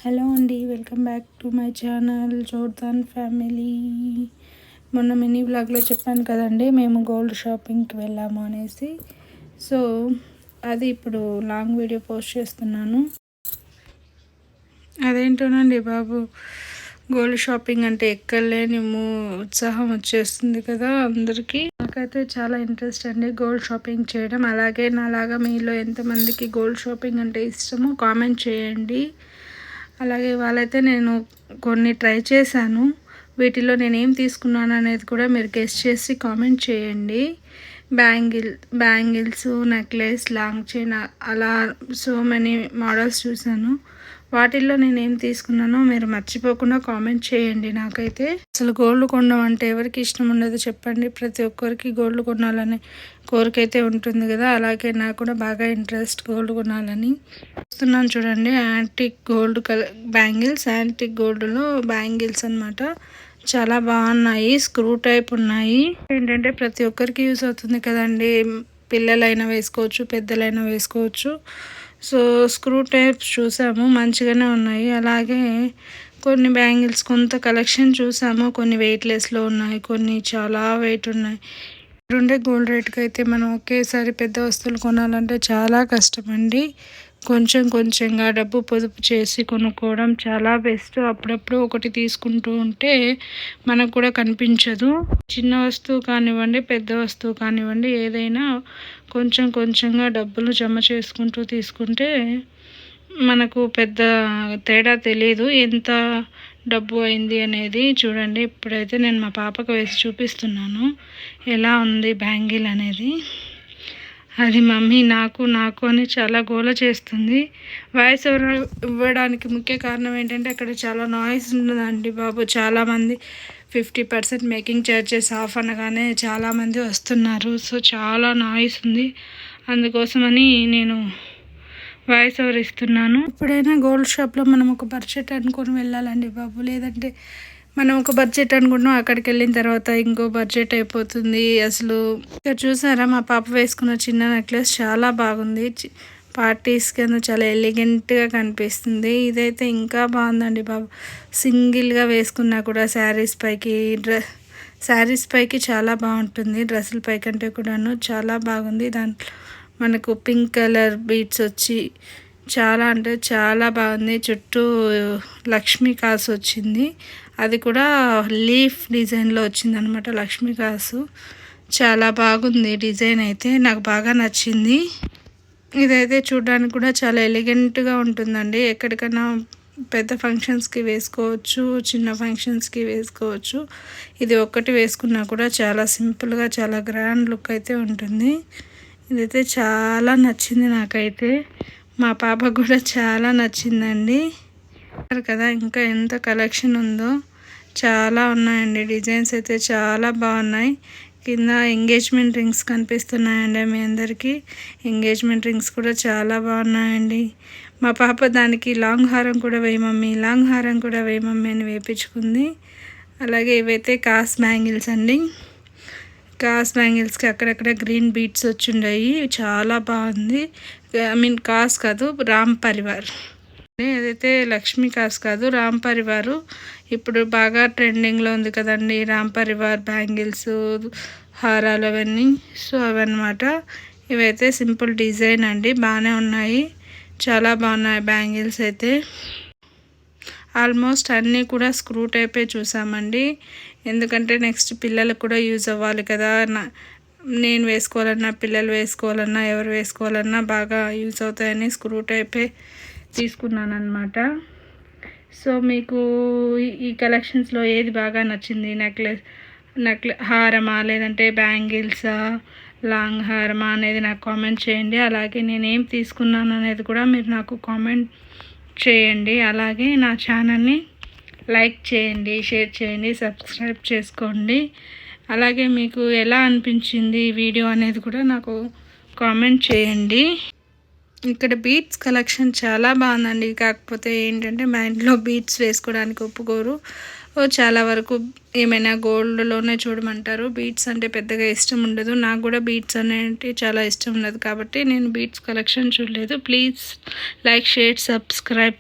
Hello అండి, welcome back to my channel Jordan family. మొన్న mini బ్లాగ్లో చెప్పాను కదండి, మేము గోల్డ్ షాపింగ్కి వెళ్ళాము అనేసి. సో అది ఇప్పుడు లాంగ్ వీడియో పోస్ట్ చేస్తున్నాను. అదేంటోనండి బాబు, గోల్డ్ షాపింగ్ అంటే ఎక్కడలేని ఉత్సాహం వచ్చేస్తుంది కదా అందరికీ. నాకైతే చాలా ఇంట్రెస్ట్ అండి గోల్డ్ షాపింగ్ చేయడం. అలాగే నాలాగా మీలో ఎంతమందికి గోల్డ్ షాపింగ్ అంటే ఇష్టమో కామెంట్ చేయండి. అలాగే వాళ్ళైతే నేను కొన్ని ట్రై చేశాను, వీటిలో నేనేం తీసుకున్నాను అనేది కూడా మీరు గెస్ చేసి కామెంట్ చేయండి. బ్యాంగిల్స్, నెక్లెస్, లాంగ్ చైన్, అలా సో మెనీ మోడల్స్ చూశాను. వాటిల్లో నేనేం తీసుకున్నానో మీరు మర్చిపోకుండా కామెంట్ చేయండి. నాకైతే అసలు గోల్డ్ కొనడం అంటే ఎవరికి ఇష్టం ఉండదు చెప్పండి. ప్రతి ఒక్కరికి గోల్డ్ కొనాలనే కోరిక అయితే ఉంటుంది కదా. అలాగే నాకు కూడా బాగా ఇంట్రెస్ట్ గోల్డ్ కొనాలని. చూస్తున్నాను చూడండి, యాంటిక్ గోల్డ్ బ్యాంగిల్స్, యాంటిక్ గోల్డ్లో బ్యాంగిల్స్ అనమాట. చాలా బాగున్నాయి, స్క్రూ టైప్ ఉన్నాయి. ఏంటంటే ప్రతి ఒక్కరికి యూస్ అవుతుంది కదండి, పిల్లలైనా వేసుకోవచ్చు, పెద్దలైనా వేసుకోవచ్చు. సో స్క్రూ టైప్స్ చూసాము, మంచిగానే ఉన్నాయి. అలాగే కొన్ని బ్యాంగిల్స్ కొంత కలెక్షన్ చూసాము, కొన్ని వెయిట్లెస్లో ఉన్నాయి, కొన్ని చాలా వెయిట్ ఉన్నాయి. ఇప్పుడుండే గోల్డ్ రేట్కి అయితే మనం ఒకేసారి పెద్ద వస్తువులు కొనాలంటే చాలా కష్టం అండి. కొంచెం కొంచెంగా డబ్బు పొదుపు చేసి కొనుక్కోవడం చాలా బెస్ట్. అప్పుడప్పుడు ఒకటి తీసుకుంటూ ఉంటే మనకు కూడా కనిపించదు. చిన్న వస్తువు కానివ్వండి, పెద్ద వస్తువు కానివ్వండి, ఏదైనా కొంచెం కొంచెంగా డబ్బులు జమ చేసుకుంటూ తీసుకుంటే మనకు పెద్ద తేడా తెలియదు ఎంత డబ్బు అయింది అనేది. చూడండి, ఇప్పుడైతే నేను మా పాపకు వేసి చూపిస్తున్నాను ఎలా ఉంది బ్యాంగిల్ అనేది. అది మమ్మీ నాకు నాకు అని చాలా గోల చేస్తుంది. వాయిస్ ఓవర్ ఇవ్వడానికి ముఖ్య కారణం ఏంటంటే అక్కడ చాలా నాయిస్ ఉన్నదండి బాబు. చాలామంది 50% మేకింగ్ ఛార్జెస్ ఆఫ్ అనగానే చాలామంది వస్తున్నారు. సో చాలా నాయిస్ ఉంది, అందుకోసమని నేను వాయిస్ ఓవర్ ఇస్తున్నాను. ఎప్పుడైనా గోల్డ్ షాప్లో మనం ఒక బడ్జెట్ అనుకొని వెళ్ళాలండి బాబు. లేదంటే మనం ఒక బడ్జెట్ అనుకుంటున్నాం, అక్కడికి వెళ్ళిన తర్వాత ఇంకో బడ్జెట్ అయిపోతుంది. అసలు ఇక్కడ చూసారా, మా పాప వేసుకున్న చిన్న నెక్లెస్ చాలా బాగుంది. పార్టీస్కి చాలా ఎలిగెంట్గా కనిపిస్తుంది. ఇదైతే ఇంకా బాగుందండి బాబు. సింగిల్గా వేసుకున్నా కూడా శారీస్ పైకి చాలా బాగుంటుంది, డ్రెస్సుల పై కంటే కూడాను చాలా బాగుంది. దాంట్లో మనకు పింక్ కలర్ బీడ్స్ వచ్చి చాలా అంటే చాలా బాగుంది. చుట్టూ లక్ష్మీ కాసు వచ్చింది, అది కూడా లీఫ్ డిజైన్లో వచ్చింది అనమాట. లక్ష్మీ కాసు చాలా బాగుంది డిజైన్, అయితే నాకు బాగా నచ్చింది. ఇదైతే చూడడానికి కూడా చాలా ఎలిగెంట్గా ఉంటుందండి. ఎక్కడికైనా పెద్ద ఫంక్షన్స్కి వేసుకోవచ్చు, చిన్న ఫంక్షన్స్కి వేసుకోవచ్చు. ఇది ఒక్కటి వేసుకున్నా కూడా చాలా సింపుల్గా చాలా గ్రాండ్ లుక్ అయితే ఉంటుంది. ఇదైతే చాలా నచ్చింది నాకైతే, మా పాపకు కూడా చాలా నచ్చిందండి కదా. ఇంకా ఎంత కలెక్షన్ ఉందో, చాలా ఉన్నాయండి. డిజైన్స్ అయితే చాలా బాగున్నాయి. కింద ఎంగేజ్మెంట్ రింగ్స్ కనిపిస్తున్నాయండి మీ అందరికీ. ఎంగేజ్మెంట్ రింగ్స్ కూడా చాలా బాగున్నాయండి. మా పాప దానికి లాంగ్ హారం కూడా వేయి మమ్మీ, లాంగ్ హారం కూడా వేయి మమ్మీ అని వేయించుకుంది. అలాగే ఇవైతే కాస్ బ్యాంగిల్స్ అండి. కాస్ బ్యాంగిల్స్కి అక్కడక్కడ గ్రీన్ బీట్స్ వచ్చిండాయి, చాలా బాగుంది. కాస్ కాదు, రామ్ పరివార్. ఏదైతే లక్ష్మీ కాస్ కాదు, రామ్ పరివారు ఇప్పుడు బాగా ట్రెండింగ్లో ఉంది కదండి. రామ్ పరివార్ బ్యాంగిల్స్, హారాలు అవన్నీ. సో అవన్నమాట. ఇవైతే సింపుల్ డిజైన్ అండి, బాగానే ఉన్నాయి, చాలా బాగున్నాయి బ్యాంగిల్స్ అయితే. ఆల్మోస్ట్ అన్నీ కూడా స్క్రూ టైపే చూసామండి, ఎందుకంటే నెక్స్ట్ పిల్లలకు కూడా యూజ్ అవ్వాలి కదా. నేను వేసుకోవాలన్నా, పిల్లలు వేసుకోవాలన్నా, ఎవరు వేసుకోవాలన్నా బాగా యూజ్ అవుతాయని స్క్రూ టైపే తీసుకున్నాను అనమాట. సో మీకు ఈ కలెక్షన్స్లో ఏది బాగా నచ్చింది? హారమా, లేదంటే బ్యాంగిల్సా, లాంగ్ హారమా అనేది నాకు కామెంట్ చేయండి. అలాగే నేనేం తీసుకున్నాను అనేది కూడా మీరు నాకు కామెంట్ చేయండి. అలాగే నా ఛానల్ని లైక్ చేయండి, షేర్ చేయండి, సబ్స్క్రైబ్ చేసుకోండి. అలాగే మీకు ఎలా అనిపించింది ఈ వీడియో అనేది కూడా నాకు కామెంట్ చేయండి. ఇక్కడ బీట్స్ కలెక్షన్ చాలా బాగుందండి. కాకపోతే ఏంటంటే మా ఇంట్లో బీట్స్ వేసుకోవడానికి ఒప్పుకోరు. చాలా వరకు ఏమైనా గోల్డ్లోనే చూడమంటారు. బీట్స్ అంటే పెద్దగా ఇష్టం ఉండదు. నాకు కూడా బీట్స్ అనేవి చాలా ఇష్టం ఉండదు, కాబట్టి నేను బీట్స్ కలెక్షన్ చూడలేదు. Please like, share, subscribe